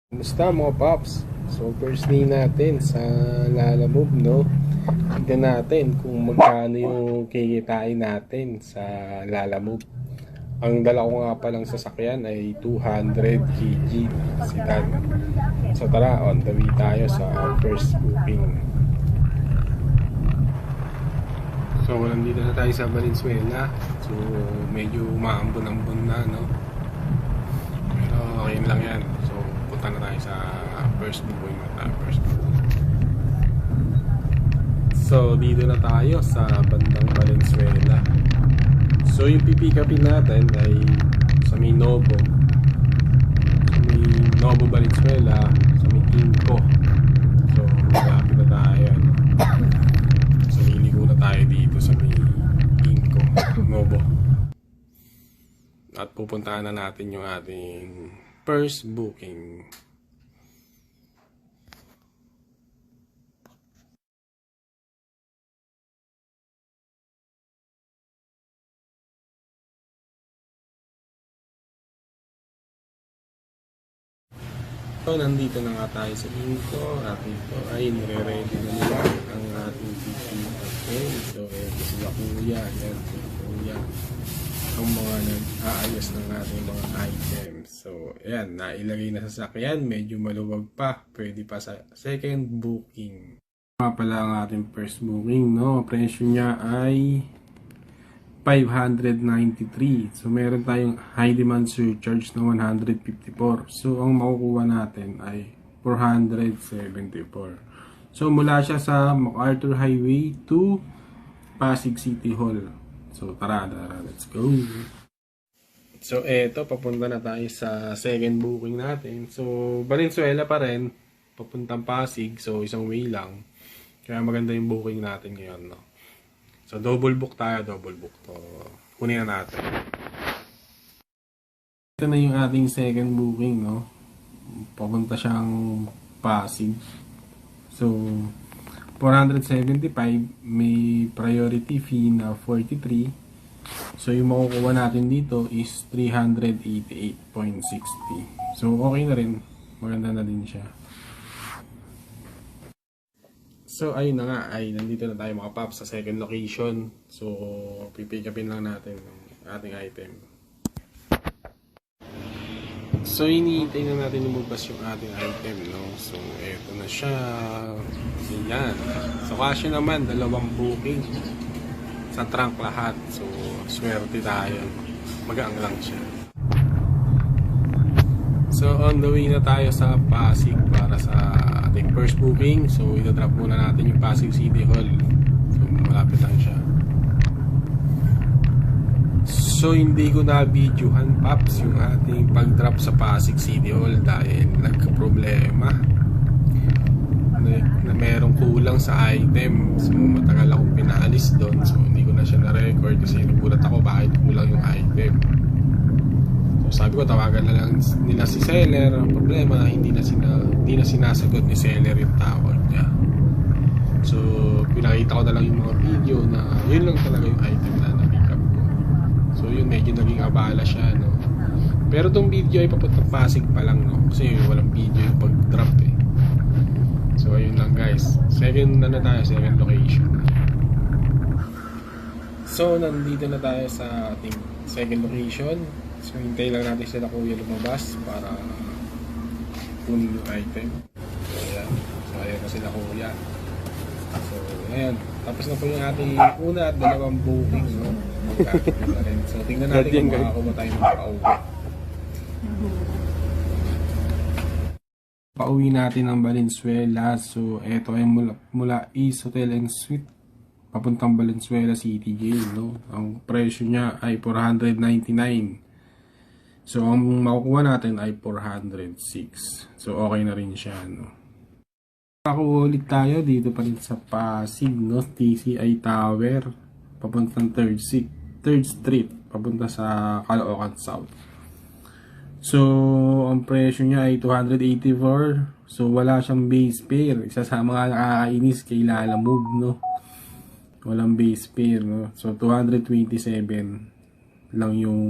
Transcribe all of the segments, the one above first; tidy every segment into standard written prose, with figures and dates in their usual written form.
Kumusta mga paps? So first day natin sa Lalamove, no? Tignan natin kung magkano yung kikitain natin sa Lalamove. Ang dala ko nga palang sasakyan ay 200 kg sedan. So tara, on the way tayo sa first booking. So nandito na tayo sa Valenzuela. So medyo umaambon-ambon na, no? Pero okay lang yan. So punta na tayo sa first booking na first booking. So dito na tayo sa bandang Valenzuela. So yung pipick upin natin ay sa may Novo. Sa may Novo Valenzuela, sa may Kinko. So malapit na tayo. So liligo na tayo dito sa may Kinko, Novo. At pupuntahan na natin yung ating first booking. So, nandito na nga tayo sa Kinko at ito ay nire-ready na nila ang ating PPFA. So, ito sila kuya, yan sila kuya, ang mga nag-aayos ng ating mga items. So, ayan, nailagay na sa sakyan, medyo maluwag pa, pwede pa sa second booking. Nga pala ang ating first booking, no? Presyo niya ay 593. So, meron tayong high demand surcharge na 154. So, ang makukuha natin ay 474. So, mula siya sa MacArthur Highway to Pasig City Hall. So, tara, let's go. So, eto, papunta na tayo sa second booking natin. So, Valenzuela pa rin, papuntang Pasig. So, isang way lang. Kaya maganda yung booking natin ngayon, no? So, double book tayo, double book to. Kunin na natin. Ito na yung ating second booking, no? Papunta siyang Pasig. So, 475, may priority fee na 43. So, yung makukuha natin dito is 388.60. So, okay na rin. Maganda na din siya. So, ayun na nga, ay nandito na tayo mga paps sa second location. So, pipick upin lang natin ang ating item. So, iniintay na natin lumabas yung ating item, no? So, eto na siya. Ayan. So, kasi naman, dalawang booking sa trunk lahat. So, swerte tayo. Magaang lang siya. So, on the way na tayo sa Pasig para sa ating first booking. So, ito-drop muna natin yung Pasig City Hall. So, malapit lang siya. So, hindi ko na-videohan, Paps, yung ating pag-drop sa Pasig City Hall dahil nagka-problema na merong kulang sa item. So, matagal akong pinaalis doon. So, hindi ko na siya na-record kasi nagulat ako bakit kulang yung item. So, sabi ko, tawagan na lang nila si seller. Ang problema, hindi na sinasagot ni seller yung tawag niya. So, pinakita ko na lang yung mga video na yun lang talaga yung item na na-pick up ko. So, yun, medyo naging abala siya, no? Pero tong video ay papuntang Pasig pa lang, no? Kasi walang video yung pag-drop, eh. So, ayun lang, guys. Second location. So, nandito na tayo sa ating second location. So, hintay lang natin sila kuya lumabas para kunin yung item. So, ayan. So, ayan na sila kuya. So, ayan. Tapos na po yung ating una at dalawang booking. No? Magkakapit na rin. So, tingnan natin kung makakakuha tayo ng pauwi. Pauwi natin ng Valenzuela. So, eto ay mula East Hotel and Suite papuntang Valenzuela City Jail. No? Ang presyo niya ay 499. So, ang makukuha natin ay 406. So, okay na rin siya, no? Ako ulit tayo dito pa rin sa Pasig, no? TCI Tower, papuntang 3rd Street, papunta sa Caloocan South. So, ang presyo niya ay 284. So, wala siyang base fare. Isa sa mga nakakainis kay Lalamove, no? Walang base fare, no? So, 227 lang yung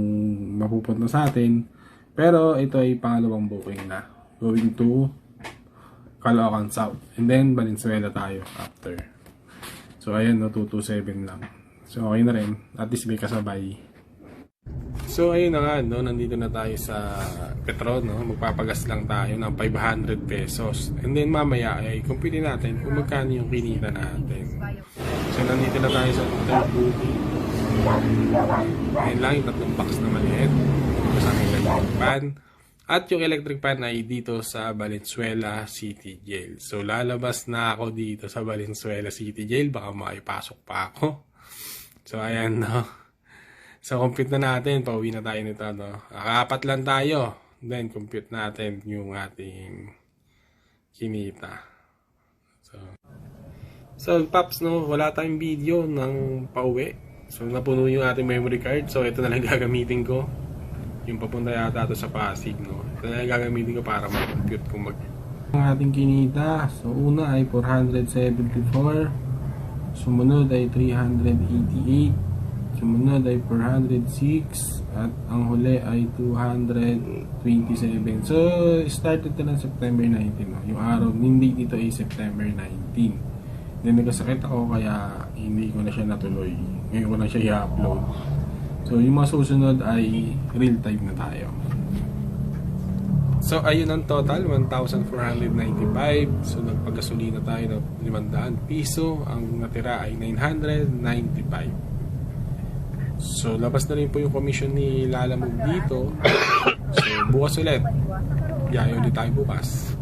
mapupunta sa atin, pero ito ay pangalawang booking na. going to Caloocan South. And then, Valenzuela tayo after. So, ayan, no, 227 lang. So, okay na rin. At least may kasabay. So, ayun na nga, no, nandito na tayo sa Petron, no? Magpapagas lang tayo ng 500 pesos. And then, mamaya, ay compute natin kung magkano yung kinita natin. So, nandito na tayo sa third booking. Ayun lang, yung tatlong box na maliit. Ito sa electric pan. At yung electric pan ay dito sa Valenzuela City Jail. So, lalabas na ako dito sa Valenzuela City Jail. Baka makipasok pa ako. So, ayan, no. So, compute na natin. Pauwi na tayo nito, no. Apat lang tayo. Then, compute natin yung ating kinita. So, Paps, no, wala tayong video ng pauwi. So, napuno yung ating memory card. So, ito na lang gagamitin ko. Yung papunta yata ito sa Pasig, no. Ito na lang gagamitin ko para mag-compute kung ang ating kinita. So, una ay 474. Sumunod ay 388. Sumunod ay 406 at ang huli ay 227. So, started ito ng September 19. No? Yung araw, hindi dito ay September 19. Then, nagkasakit ako kaya hindi ko na siya natuloy. Ngayon ko na siya i-upload. So, yung mga susunod ay real time na tayo. So, ayun ang total, 1,495. So, nagpagasolina tayo ng 500 piso. Ang natira ay 995. So, labas na rin po yung commission ni Lalamove dito. So, bukas ulit. Yayo ulit tayo bukas.